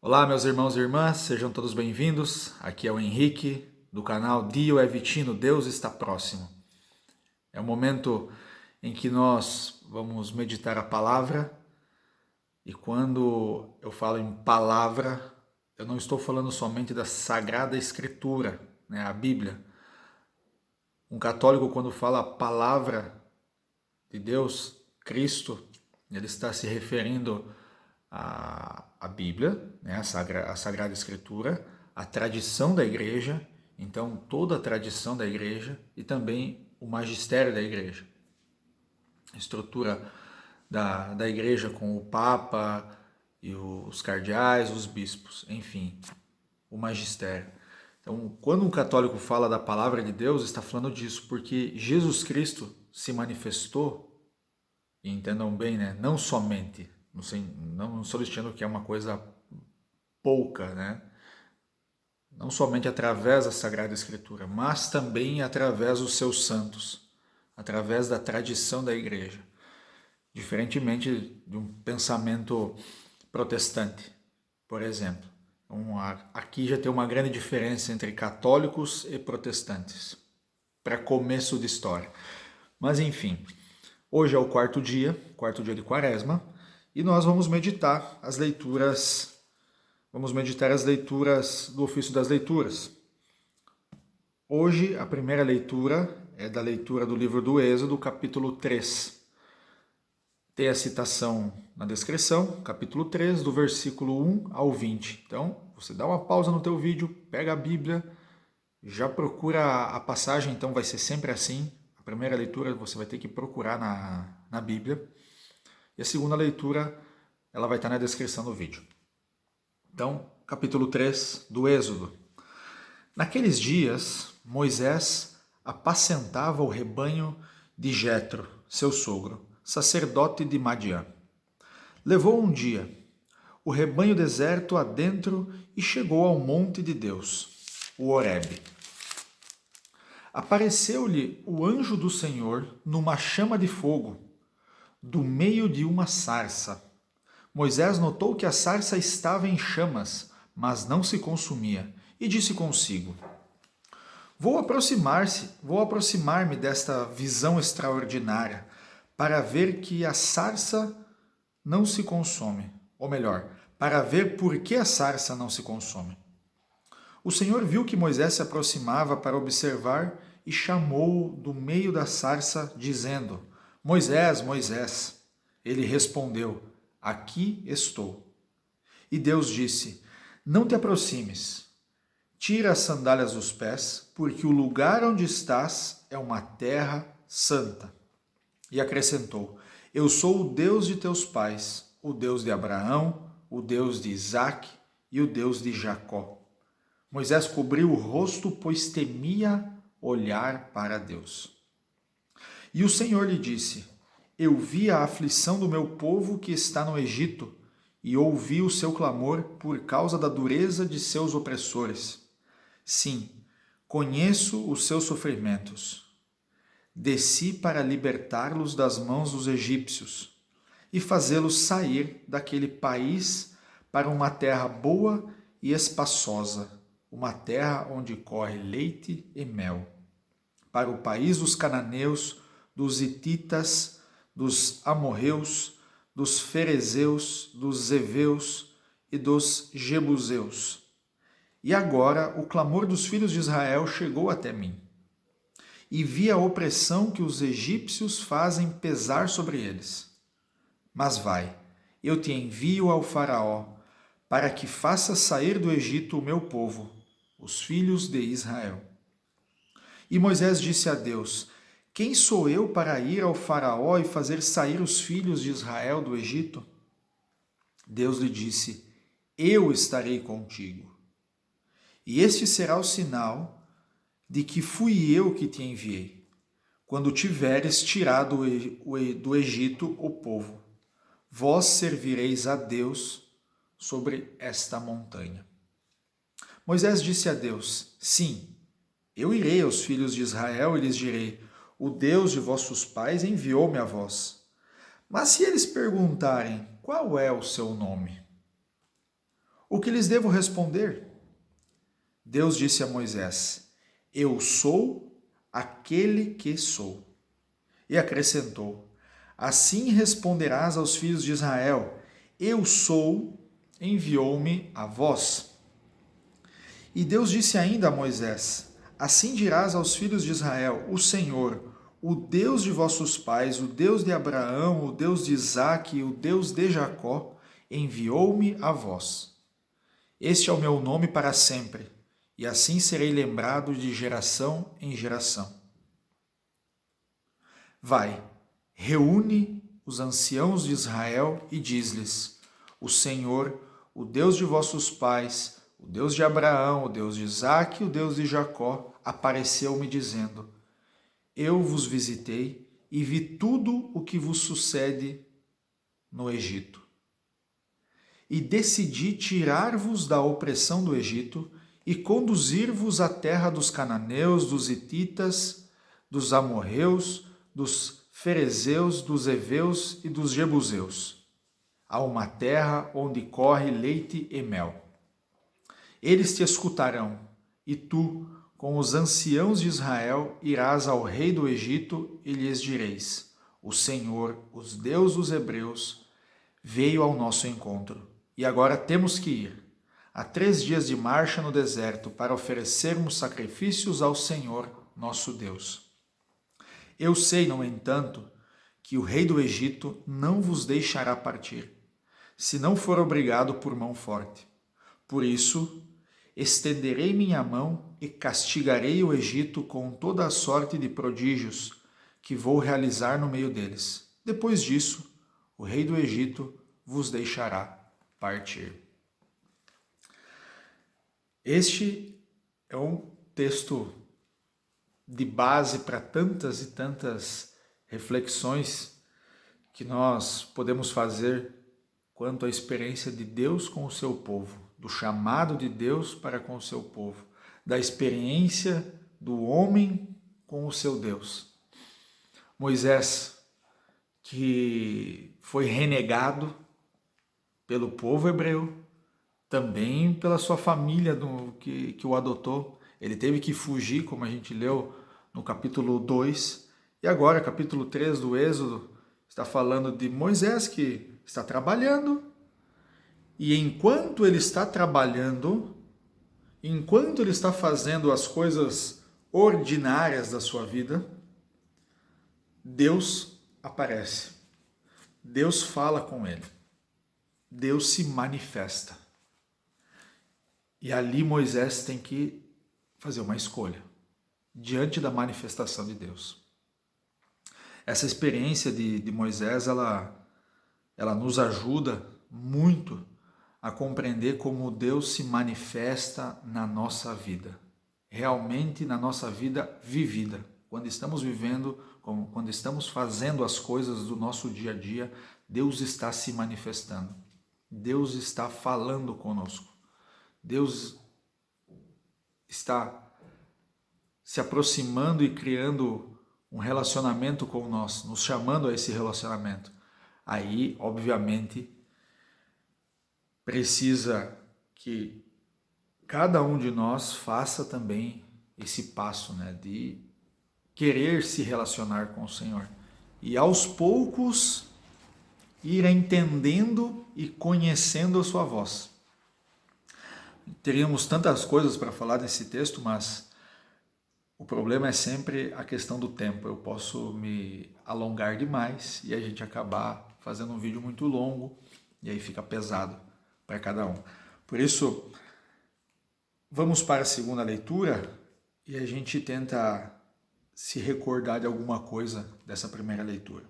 Olá, meus irmãos e irmãs, sejam todos bem-vindos. Aqui é o Henrique, do canal Dio é Vitino, Deus está próximo. É o momento em que nós vamos meditar a palavra, e quando eu falo em palavra, eu não estou falando somente da Sagrada Escritura, a Bíblia. Um católico, quando fala a palavra de Deus, Cristo, ele está se referindo à Bíblia, a Sagrada Escritura, a tradição da igreja, então toda a tradição da igreja e também o magistério da igreja. A estrutura da igreja com o Papa e os cardeais, os bispos, enfim, o magistério. Então, quando um católico fala da palavra de Deus, está falando disso, porque Jesus Cristo se manifestou, e entendam bem, não somente, não estou dizendo que é uma coisa pouca, não somente através da Sagrada Escritura, mas também através dos seus santos, através da tradição da igreja, diferentemente de um pensamento protestante, por exemplo. Então, aqui já tem uma grande diferença entre católicos e protestantes, para começo de história. Mas enfim, hoje é o quarto dia de Quaresma, e nós vamos meditar as leituras do ofício das leituras. Hoje a primeira leitura é da leitura do livro do Êxodo, capítulo 3. Tem a citação na descrição, capítulo 3, do versículo 1 ao 20. Então, você dá uma pausa no teu vídeo, pega a Bíblia, já procura a passagem, então vai ser sempre assim. A primeira leitura você vai ter que procurar na Bíblia. E a segunda leitura, ela vai estar na descrição do vídeo. Então, capítulo 3 do Êxodo. Naqueles dias, Moisés apacentava o rebanho de Jetro, seu sogro, sacerdote de Madiã. Levou um dia, o rebanho deserto adentro, e chegou ao monte de Deus, o Horebe. Apareceu-lhe o anjo do Senhor numa chama de fogo, do meio de uma sarça. Moisés notou que a sarça estava em chamas, mas não se consumia, e disse consigo: Vou aproximar-me desta visão extraordinária, para ver que a sarça não se consome, ou melhor, para ver por que a sarça não se consome. O Senhor viu que Moisés se aproximava para observar e chamou-o do meio da sarça, dizendo: Moisés, Moisés. Ele respondeu: Aqui estou. E Deus disse: Não te aproximes. Tira as sandálias dos pés, porque o lugar onde estás é uma terra santa. E acrescentou: Eu sou o Deus de teus pais, o Deus de Abraão, o Deus de Isaque e o Deus de Jacó. Moisés cobriu o rosto, pois temia olhar para Deus. E o Senhor lhe disse: Eu vi a aflição do meu povo que está no Egito, e ouvi o seu clamor por causa da dureza de seus opressores. Sim, conheço os seus sofrimentos. Desci para libertá-los das mãos dos egípcios e fazê-los sair daquele país para uma terra boa e espaçosa, uma terra onde corre leite e mel, para o país dos cananeus, dos hititas, dos amorreus, dos ferezeus, dos heveus e dos jebuseus. E agora o clamor dos filhos de Israel chegou até mim. E vi a opressão que os egípcios fazem pesar sobre eles. Mas vai, eu te envio ao Faraó, para que faça sair do Egito o meu povo, os filhos de Israel. E Moisés disse a Deus: Quem sou eu para ir ao Faraó e fazer sair os filhos de Israel do Egito? Deus lhe disse: Eu estarei contigo. E este será o sinal de que fui eu que te enviei, quando tiveres tirado do Egito o povo. Vós servireis a Deus sobre esta montanha. Moisés disse a Deus: Sim, eu irei aos filhos de Israel e lhes direi: O Deus de vossos pais enviou-me a vós. Mas se eles perguntarem: Qual é o seu nome? O que lhes devo responder? Deus disse a Moisés: Eu sou aquele que sou. E acrescentou: Assim responderás aos filhos de Israel: Eu sou, enviou-me a vós. E Deus disse ainda a Moisés: Assim dirás aos filhos de Israel: O Senhor, o Deus de vossos pais, o Deus de Abraão, o Deus de Isaque, o Deus de Jacó, enviou-me a vós. Este é o meu nome para sempre, e assim serei lembrado de geração em geração. Vai, reúne os anciãos de Israel e diz-lhes: O Senhor, o Deus de vossos pais, o Deus de Abraão, o Deus de Isaque e o Deus de Jacó, apareceu-me dizendo: Eu vos visitei e vi tudo o que vos sucede no Egito. E decidi tirar-vos da opressão do Egito e conduzir-vos à terra dos cananeus, dos hititas, dos amorreus, dos ferezeus, dos heveus e dos jebuseus, a uma terra onde corre leite e mel. Eles te escutarão, e tu, com os anciãos de Israel, irás ao rei do Egito e lhes direis: O Senhor, os Deus dos hebreus, veio ao nosso encontro, e agora temos que ir. Há 3 dias de marcha no deserto para oferecermos sacrifícios ao Senhor, nosso Deus. Eu sei, no entanto, que o rei do Egito não vos deixará partir, se não for obrigado por mão forte. Por isso, estenderei minha mão e castigarei o Egito com toda a sorte de prodígios que vou realizar no meio deles. Depois disso, o rei do Egito vos deixará partir. Este é um texto de base para tantas e tantas reflexões que nós podemos fazer quanto à experiência de Deus com o seu povo, do chamado de Deus para com o seu povo, da experiência do homem com o seu Deus. Moisés, que foi renegado pelo povo hebreu, também pela sua família que o adotou. Ele teve que fugir, como a gente leu no capítulo 2. E agora, capítulo 3 do Êxodo, está falando de Moisés que está trabalhando. E enquanto ele está trabalhando, enquanto ele está fazendo as coisas ordinárias da sua vida, Deus aparece. Deus fala com ele. Deus se manifesta. E ali Moisés tem que fazer uma escolha diante da manifestação de Deus. Essa experiência de Moisés, ela nos ajuda muito a compreender como Deus se manifesta na nossa vida. Realmente na nossa vida vivida. Quando estamos vivendo, quando estamos fazendo as coisas do nosso dia a dia, Deus está se manifestando. Deus está falando conosco. Deus está se aproximando e criando um relacionamento com nós, nos chamando a esse relacionamento. Aí, obviamente, precisa que cada um de nós faça também esse passo, né, de querer se relacionar com o Senhor. E aos poucos ir entendendo e conhecendo a sua voz. Teríamos tantas coisas para falar nesse texto, mas o problema é sempre a questão do tempo. Eu posso me alongar demais e a gente acabar fazendo um vídeo muito longo e aí fica pesado para cada um. Por isso, vamos para a segunda leitura e a gente tenta se recordar de alguma coisa dessa primeira leitura.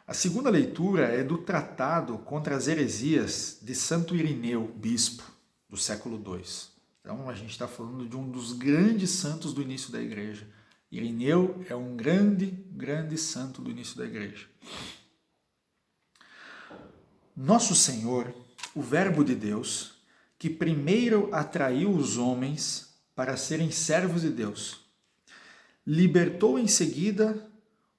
A segunda leitura é do Tratado contra as Heresias de Santo Irineu, bispo do século II. Então a gente está falando de um dos grandes santos do início da igreja. Irineu é um grande santo do início da igreja. Nosso Senhor, o Verbo de Deus, que primeiro atraiu os homens para serem servos de Deus, libertou em seguida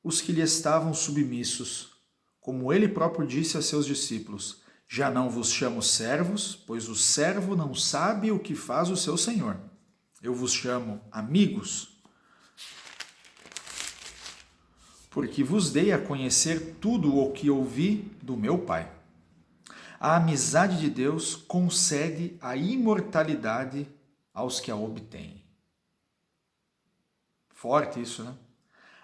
os que lhe estavam submissos, como ele próprio disse a seus discípulos: Já não vos chamo servos, pois o servo não sabe o que faz o seu senhor. Eu vos chamo amigos, porque vos dei a conhecer tudo o que ouvi do meu Pai. A amizade de Deus concede a imortalidade aos que a obtêm. Forte isso, né?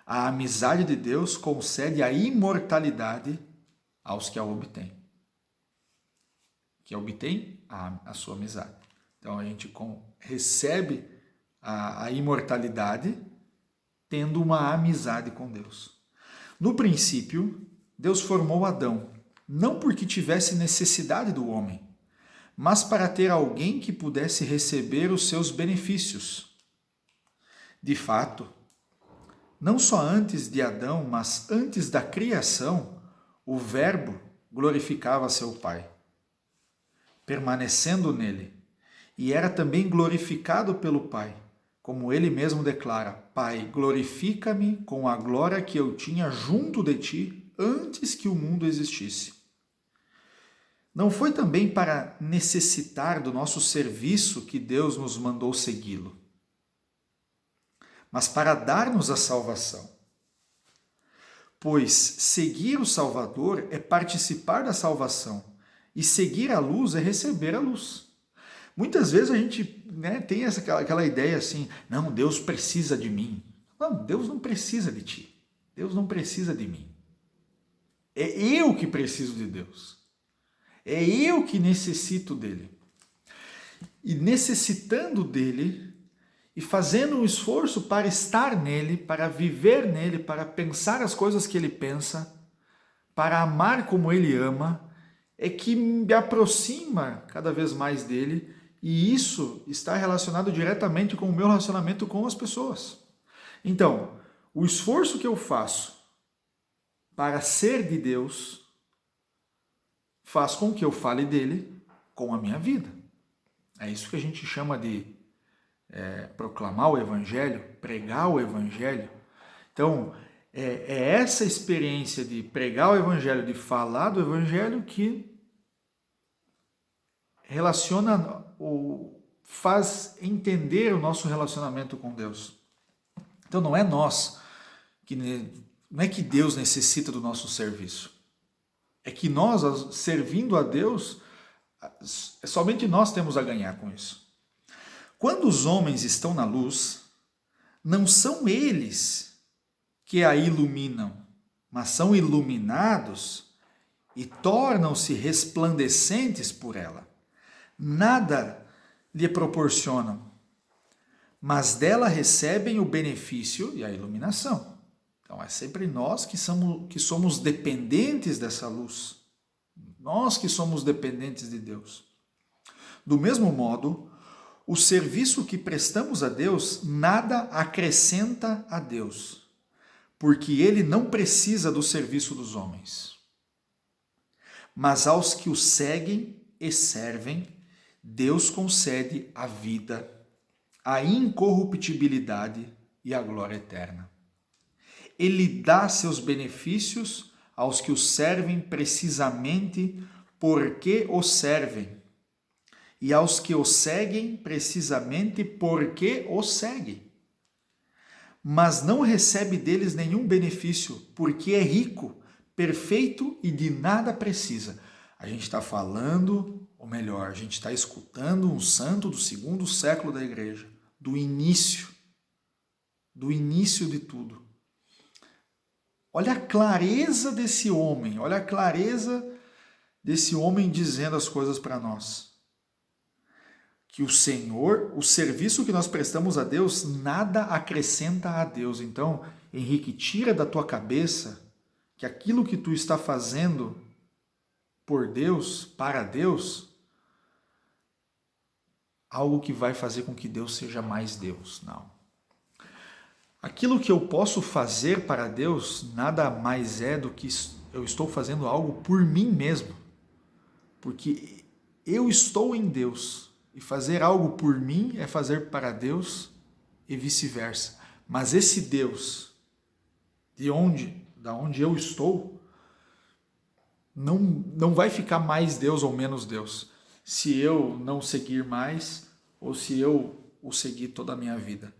A amizade de Deus concede a imortalidade aos que a obtêm. Que obtém a sua amizade. Então a gente recebe a imortalidade tendo uma amizade com Deus. No princípio, Deus formou Adão, não porque tivesse necessidade do homem, mas para ter alguém que pudesse receber os seus benefícios. De fato, não só antes de Adão, mas antes da criação, o Verbo glorificava seu Pai, permanecendo nele, e era também glorificado pelo Pai, como ele mesmo declara: Pai, glorifica-me com a glória que eu tinha junto de ti antes que o mundo existisse. Não foi também para necessitar do nosso serviço que Deus nos mandou segui-lo, mas para dar-nos a salvação. Pois seguir o Salvador é participar da salvação, e seguir a luz é receber a luz. Muitas vezes a gente tem aquela ideia assim, não, Deus precisa de mim. Não, Deus não precisa de ti. Deus não precisa de mim. É eu que preciso de Deus. É eu que necessito dele. E necessitando dele, e fazendo um esforço para estar nele, para viver nele, para pensar as coisas que ele pensa, para amar como ele ama, é que me aproxima cada vez mais dele, e isso está relacionado diretamente com o meu relacionamento com as pessoas. Então, o esforço que eu faço para ser de Deus faz com que eu fale dele com a minha vida. É isso que a gente chama de proclamar o Evangelho, pregar o Evangelho. Então, é essa experiência de pregar o Evangelho, de falar do Evangelho que relaciona ou faz entender o nosso relacionamento com Deus. Então não é não é que Deus necessita do nosso serviço. É que nós, servindo a Deus, somente nós temos a ganhar com isso. Quando os homens estão na luz, não são eles que a iluminam, mas são iluminados e tornam-se resplandecentes por ela. Nada lhe proporcionam, mas dela recebem o benefício e a iluminação. Então é sempre nós que somos dependentes dessa luz. Nós que somos dependentes de Deus. Do mesmo modo, o serviço que prestamos a Deus nada acrescenta a Deus, porque ele não precisa do serviço dos homens. Mas aos que o seguem e servem, Deus concede a vida, a incorruptibilidade e a glória eterna. Ele dá seus benefícios aos que o servem precisamente porque o servem, e aos que o seguem precisamente porque o seguem. Mas não recebe deles nenhum benefício, porque é rico, perfeito e de nada precisa. A gente está falando, ou melhor, a gente está escutando um santo do 2º século da igreja, do início de tudo. Olha a clareza desse homem, olha a clareza desse homem dizendo as coisas para nós. Que o Senhor, o serviço que nós prestamos a Deus, nada acrescenta a Deus. Então, Henrique, tira da tua cabeça que aquilo que tu está fazendo por Deus, para Deus, algo que vai fazer com que Deus seja mais Deus. Não. Aquilo que eu posso fazer para Deus nada mais é do que eu estou fazendo algo por mim mesmo. Porque eu estou em Deus. E fazer algo por mim é fazer para Deus e vice-versa. Mas esse Deus, da onde eu estou, não vai ficar mais Deus ou menos Deus se eu não seguir mais ou se eu o seguir toda a minha vida.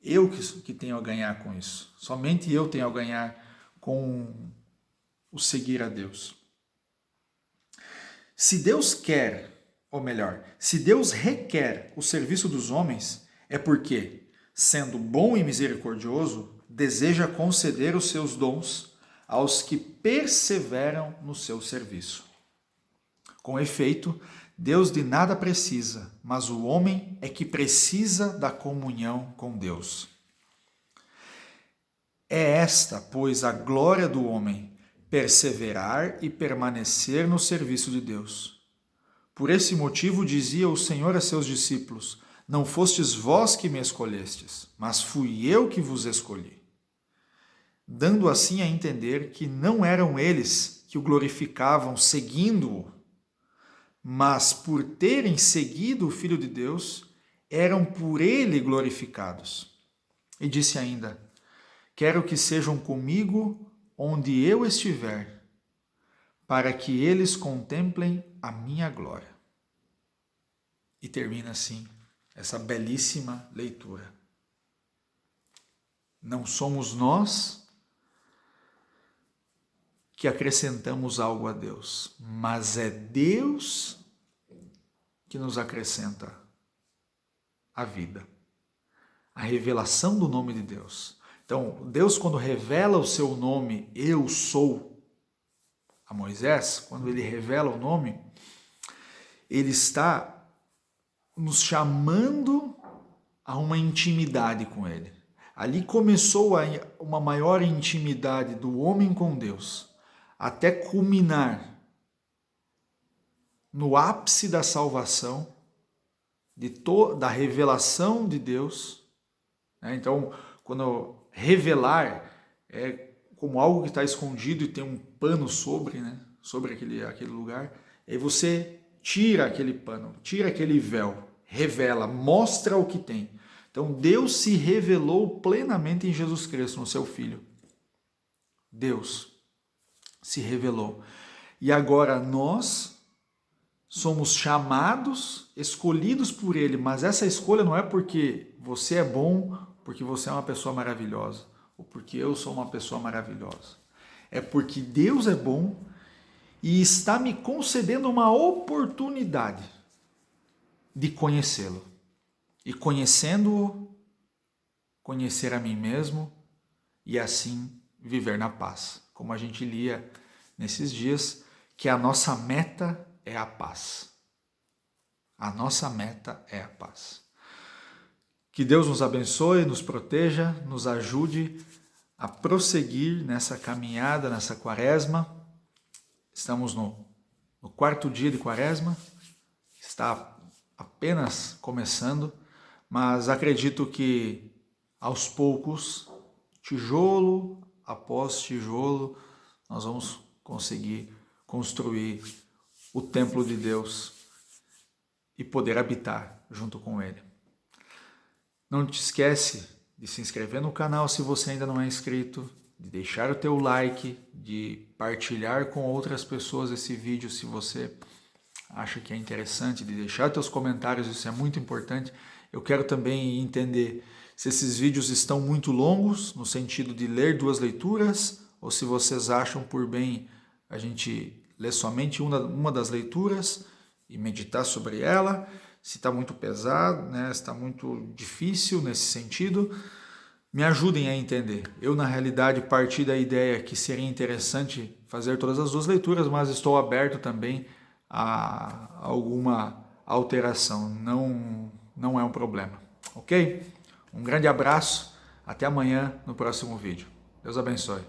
Eu que tenho a ganhar com isso. Somente eu tenho a ganhar com o seguir a Deus. Se Deus quer, ou melhor, se Deus requer o serviço dos homens, é porque, sendo bom e misericordioso, deseja conceder os seus dons aos que perseveram no seu serviço. Com efeito, Deus de nada precisa, mas o homem é que precisa da comunhão com Deus. É esta, pois, a glória do homem, perseverar e permanecer no serviço de Deus. Por esse motivo dizia o Senhor a seus discípulos: não fostes vós que me escolhestes, mas fui eu que vos escolhi. Dando assim a entender que não eram eles que o glorificavam seguindo-o, mas por terem seguido o Filho de Deus, eram por ele glorificados. E disse ainda: quero que sejam comigo onde eu estiver, para que eles contemplem a minha glória. E termina assim essa belíssima leitura. Não somos nós que acrescentamos algo a Deus, mas é Deus que nos acrescenta a vida, a revelação do nome de Deus. Então, Deus, quando revela o seu nome, eu sou, a Moisés, quando ele revela o nome, ele está nos chamando a uma intimidade com ele. Ali começou uma maior intimidade do homem com Deus, até culminar no ápice da salvação, da revelação de Deus. Então, quando revelar é como algo que está escondido e tem um pano sobre aquele lugar, aí você tira aquele pano, tira aquele véu, revela, mostra o que tem. Então, Deus se revelou plenamente em Jesus Cristo, no seu Filho. Deus se revelou. E agora nós somos chamados, escolhidos por Ele, mas essa escolha não é porque você é bom, porque você é uma pessoa maravilhosa, ou porque eu sou uma pessoa maravilhosa. É porque Deus é bom e está me concedendo uma oportunidade de conhecê-lo. E conhecendo-o, conhecer a mim mesmo e assim viver na paz. Como a gente lia nesses dias, que a nossa meta é a paz. A nossa meta é a paz. Que Deus nos abençoe, nos proteja, nos ajude a prosseguir nessa caminhada, nessa quaresma. Estamos no 4º dia de quaresma, está apenas começando, mas acredito que aos poucos, tijolo após tijolo, nós vamos conseguir construir o templo de Deus e poder habitar junto com Ele. Não te esquece de se inscrever no canal se você ainda não é inscrito, de deixar o teu like, de partilhar com outras pessoas esse vídeo se você acha que é interessante, de deixar teus comentários, isso é muito importante. Eu quero também entender se esses vídeos estão muito longos, no sentido de ler 2 leituras, ou se vocês acham por bem a gente ler somente uma das leituras e meditar sobre ela, se está muito pesado, se está muito difícil nesse sentido. Me ajudem a entender. Eu, na realidade, parti da ideia que seria interessante fazer todas as 2 leituras, mas estou aberto também a alguma alteração. Não é um problema. Ok? Um grande abraço. Até amanhã no próximo vídeo. Deus abençoe.